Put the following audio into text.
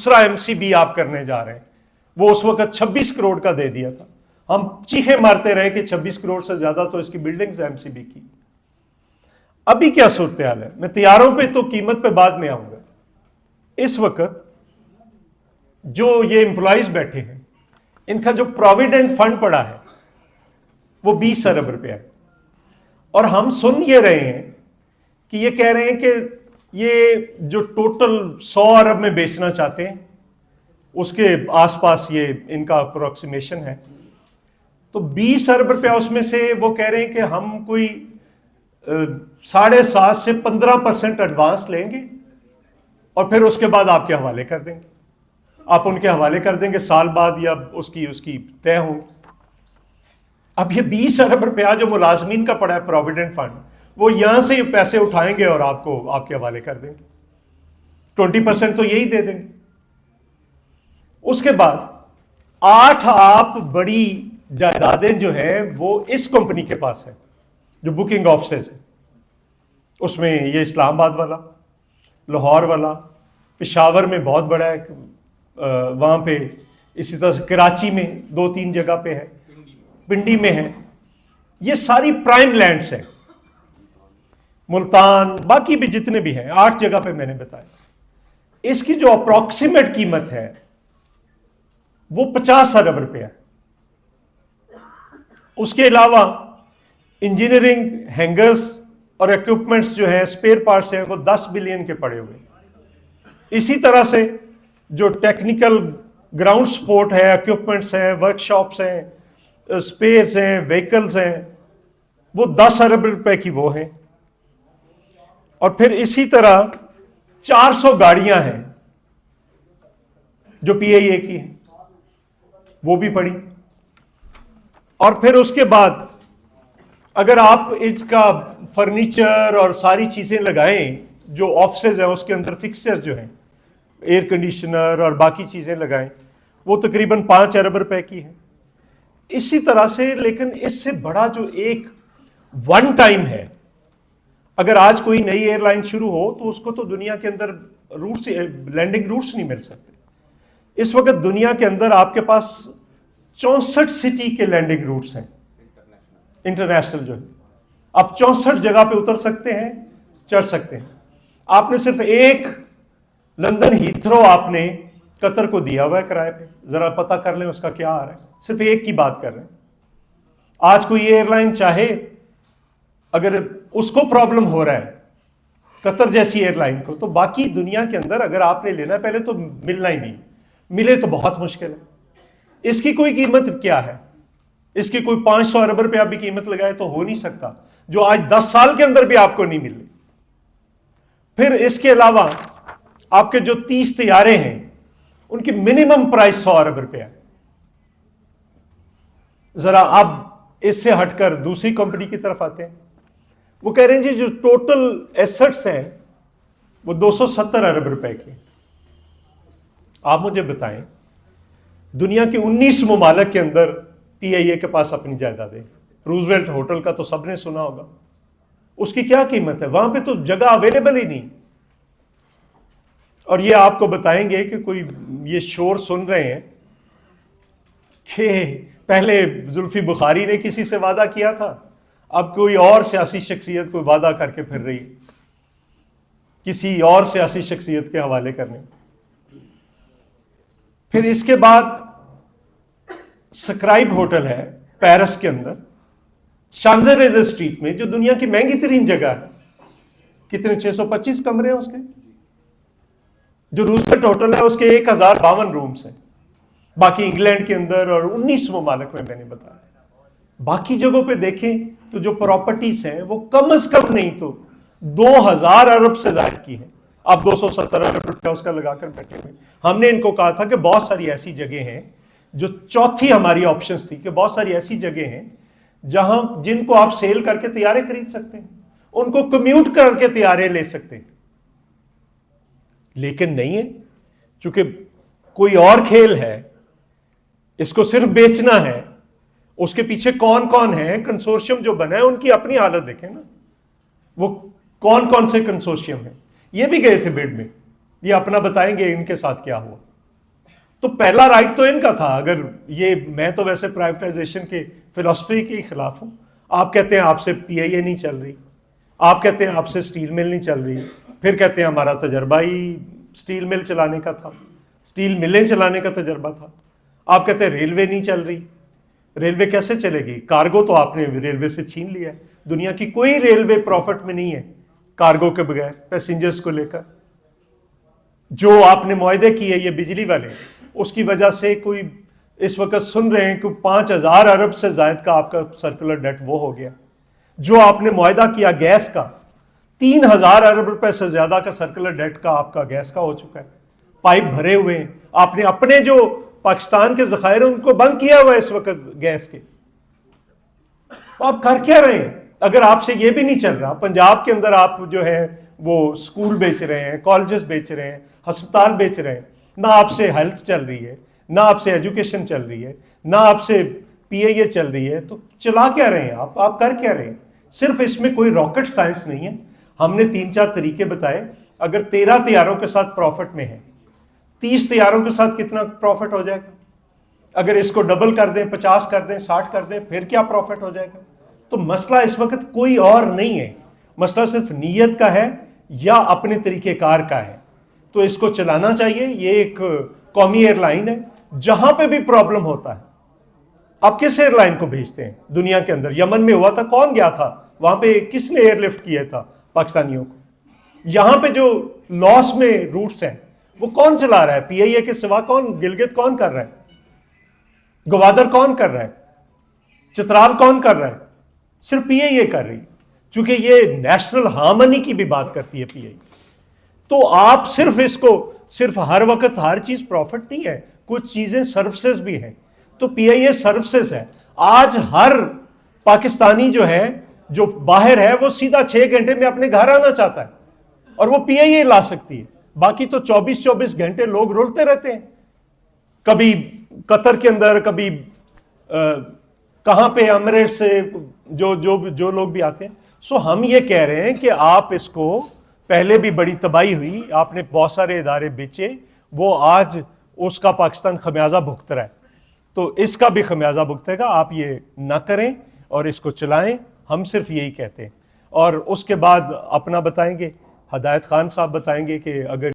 दूसरा एमसीबी आप करने जा रहे हैं, वो उस वक्त 26 करोड़ का दे दिया था। हम चीखे मारते रहे कि 26 करोड़ से ज्यादा तो इसकी बिल्डिंग्स एमसीबी की। अभी क्या सूरत हाल है, मैं तैयारों पे तो कीमत पे बाद में आऊंगा। इस वक्त जो ये एम्प्लॉइज बैठे हैं, इनका जो प्रोविडेंट फंड पड़ा है वो 20 अरब रुपया है। और हम सुन ये रहे हैं कि ये कह रहे हैं कि ये जो टोटल 100 अरब में बेचना चाहते हैं उसके आसपास ये इनका अप्रोक्सीमेशन है। तो 20 अरब रुपया उसमें से वो कह रहे हैं कि हम कोई 7.5 से 15% एडवांस लेंगे और फिर उसके बाद आपके हवाले कर देंगे। आप उनके हवाले कर देंगे साल बाद या उसकी तय होंगी। अब ये 20 अरब रुपया जो मुलाजमीन का पड़ा है प्रोविडेंट फंड, वो यहां से पैसे उठाएंगे और आपको आपके हवाले कर देंगे। 20% तो यही दे देंगे। उसके बाद 8 आप बड़ी जायदादें जो हैं वो इस कंपनी के पास है, जो बुकिंग ऑफिसेज है। उसमें ये इस्लामाबाद वाला, लाहौर वाला, पेशावर में बहुत बड़ा है, वहां पे इसी तरह से कराची में 2-3 जगह पे है, पिंडी में है। ये सारी प्राइम लैंड्स हैं, मुल्तान, बाकी भी जितने भी हैं, 8 जगह पे मैंने बताया। इसकी जो अप्रोक्सीमेट कीमत है वो 50 अरब रुपया है। उसके अलावा इंजीनियरिंग, हैंगर्स और इक्विपमेंट्स जो हैं, स्पेयर पार्ट्स हैं, वो 10 बिलियन के पड़े हुए। इसी तरह से जो टेक्निकल ग्राउंड सपोर्ट है, इक्विपमेंट्स हैं, वर्कशॉप्स हैं, स्पेयर्स हैं, व्हीकल्स हैं, वो 10 अरब रुपए की वो हैं। और फिर इसी तरह 400 गाड़ियां हैं जो पीआईए की हैं, वो भी पड़ी। और फिर उसके बाद अगर आप इसका फर्नीचर और सारी चीजें लगाएं, जो ऑफिसेज हैं उसके अंदर फिक्सचर्स जो हैं, एयर कंडीशनर और बाकी चीजें लगाएं, वो तकरीबन 5 अरब रुपए की है। इसी तरह से, लेकिन इससे बड़ा जो एक वन टाइम है, अगर आज कोई नई एयरलाइन शुरू हो तो उसको तो दुनिया के अंदर रूट्स, लैंडिंग रूट्स नहीं मिल सकते। इस वक्त दुनिया के अंदर आपके पास 64 सिटी के लैंडिंग रूट्स हैं इंटरनेशनल जो है। आप 64 जगह पे उतर सकते हैं, चढ़ सकते हैं। आपने सिर्फ एक लंदन हीथ्रो आपने कतर को दिया हुआ है किराए पे, जरा पता कर लें उसका क्या आ रहा है। सिर्फ एक की बात कर रहे हैं। आज कोई एयरलाइन चाहे, अगर उसको प्रॉब्लम हो रहा है कतर जैसी एयरलाइन को, तो बाकी दुनिया के अंदर अगर आपने लेना है पहले तो मिलना ही नहीं, मिले तो बहुत मुश्किल है। इसकी कोई कीमत क्या है, इसकी कोई 500 अरब रुपया भी कीमत लगाए तो हो नहीं सकता, जो आज 10 साल के अंदर भी आपको नहीं मिले। फिर इसके अलावा आपके जो 30 तैयारे हैं उनकी मिनिमम प्राइस 100 अरब रुपया है। जरा अब इससे हटकर दूसरी कंपनी की तरफ आते हैं। वो कह रहे हैं जी जो टोटल एसेट्स हैं वो 270 अरब रुपए के। आप मुझे बताएं, दुनिया के 19 ममालिक के अंदर पीआईए के पास अपनी जायदादें। रूजवेल्ट होटल का तो सबने सुना होगा, उसकी क्या कीमत है, वहां पे तो जगह अवेलेबल ही नहीं। और ये आपको बताएंगे कि कोई ये शोर सुन रहे हैं कि पहले जुल्फी बुखारी ने किसी से वादा किया था, अब कोई और सियासी शख्सियत कोई वादा करके फिर रही किसी और सियासी शख्सियत के हवाले करने। फिर इसके बाद स्क्राइब होटल है पेरिस के अंदर, शांजलीजे स्ट्रीट में, जो दुनिया की महंगी तरीन जगह है। कितने 625 कमरे हैं उसके। जो रूजवेल्ट होटल है उसके 1052 रूम्स हैं, बाकी इंग्लैंड के अंदर और 19 ममालिक में मैंने बताया। बाकी जगहों पे देखें तो जो प्रॉपर्टीज हैं वो कम से कम नहीं तो 2000 अरब से ज्यादा की है। आप 270 अरब रुपया उसका लगाकर बैठे हुए। हमने इनको कहा था कि बहुत सारी ऐसी जगह हैं, जो चौथी हमारी ऑप्शंस थी कि बहुत सारी ऐसी जगह हैं जहां जिनको आप सेल करके तैयारे खरीद सकते हैं, उनको कम्यूट करके तैयारे ले सकते हैं। लेकिन नहीं है, चूंकि कोई और खेल है, इसको सिर्फ बेचना है। उसके पीछे कौन कौन है, कंसोर्शियम जो बना है उनकी अपनी हालत देखें ना, वो कौन कौन से कंसोर्शियम है। ये भी गए थे बिड में, ये अपना बताएंगे इनके साथ क्या हुआ। तो पहला राइट तो इनका था। अगर ये, मैं तो वैसे प्राइवेटाइजेशन के फिलॉसफी के खिलाफ हूं। आप कहते हैं आपसे पीआईए नहीं चल रही, आप कहते हैं आपसे स्टील मिल नहीं चल रही, फिर कहते हैं हमारा तजर्बा ही स्टील मिल चलाने का था, स्टील मिलें चलाने का तजर्बा था। आप कहते हैं रेलवे नहीं चल रही, रेलवे कैसे चलेगी? कार्गो तो आपने रेलवे से छीन लिया है। दुनिया की कोई रेलवे प्रॉफिट में नहीं है कार्गो के बगैर, पैसेंजर्स को लेकर। जो आपने मुआहदे किए ये बिजली वाले, उसकी वजह से कोई इस वक्त सुन रहे हैं कि 5,000 अरब से ज्यादा का आपका सर्कुलर डेट वो हो गया। जो आपने मुआहदा किया गैस का, 3,000 अरब रुपए से ज्यादा का सर्कुलर डेट का आपका गैस का हो चुका है। पाइप भरे हुए हैं, आपने अपने जो पाकिस्तान के जखायर उनको बंद किया हुआ है इस वक्त गैस के। तो आप कर क्या रहे हैं? अगर आपसे ये भी नहीं चल रहा, पंजाब के अंदर आप जो है वो स्कूल बेच रहे हैं, कॉलेजेस बेच रहे हैं, अस्पताल बेच रहे हैं, ना आपसे हेल्थ चल रही है, ना आपसे एजुकेशन चल रही है, ना आपसे पीआईए चल रही है, तो चला क्या रहे हैं आप कर क्या रहे हैं? सिर्फ इसमें कोई रॉकेट साइंस नहीं है। हमने 3-4 तरीके बताए। अगर 13 तैयारों के साथ प्रॉफिट में है, 30 तैयारों के साथ कितना प्रॉफिट हो जाएगा? अगर इसको डबल कर दें, 50 कर दें, 60 कर दें, फिर क्या प्रॉफिट हो जाएगा? तो मसला इस वक्त कोई और नहीं है, मसला सिर्फ नीयत का है या अपने तरीकेकार का है। तो इसको चलाना चाहिए। ये एक कौमी एयरलाइन है, जहां पे भी प्रॉब्लम होता है आप किस एयरलाइन को भेजते हैं? दुनिया के अंदर यमन में हुआ था, कौन गया था वहां पे? किसने एयरलिफ्ट किया था पाकिस्तानियों को? यहां पे जो लॉस में रूट्स हैं वो कौन चला रहा है? पीआईए के सिवा कौन? गिलगित कौन कर रहा है? गवादर कौन कर रहा है? चित्राल कौन कर रहा है? सिर्फ पीआईए कर रही है, क्योंकि ये नेशनल हार्मनी की भी बात करती है पीआईए। तो आप सिर्फ इसको, सिर्फ हर वक्त हर चीज प्रॉफिट नहीं है, कुछ चीजें सर्विसेज भी हैं। तो पीआईए सर्विसेज है। आज हर पाकिस्तानी जो है, जो बाहर है, वो सीधा 6 घंटे में अपने घर आना चाहता है और वो पीआईए ला सकती है। बाकी तो 24-24 घंटे लोग रुलते रहते हैं, कभी कतर के अंदर, कभी कहां पे, अमरेट से जो लोग भी आते हैं। सो हम ये कह रहे हैं कि आप इसको, पहले भी बड़ी तबाही हुई, आपने बहुत सारे इदारे बेचे, वो आज उसका पाकिस्तान खमियाजा भुगत रहा है, तो इसका भी खमियाजा भुगतेगा। आप ये ना करें और इसको चलाएं, हम सिर्फ यही कहते हैं। और उसके बाद अपना बताएंगे, हदायत खान साहब बताएंगे कि अगर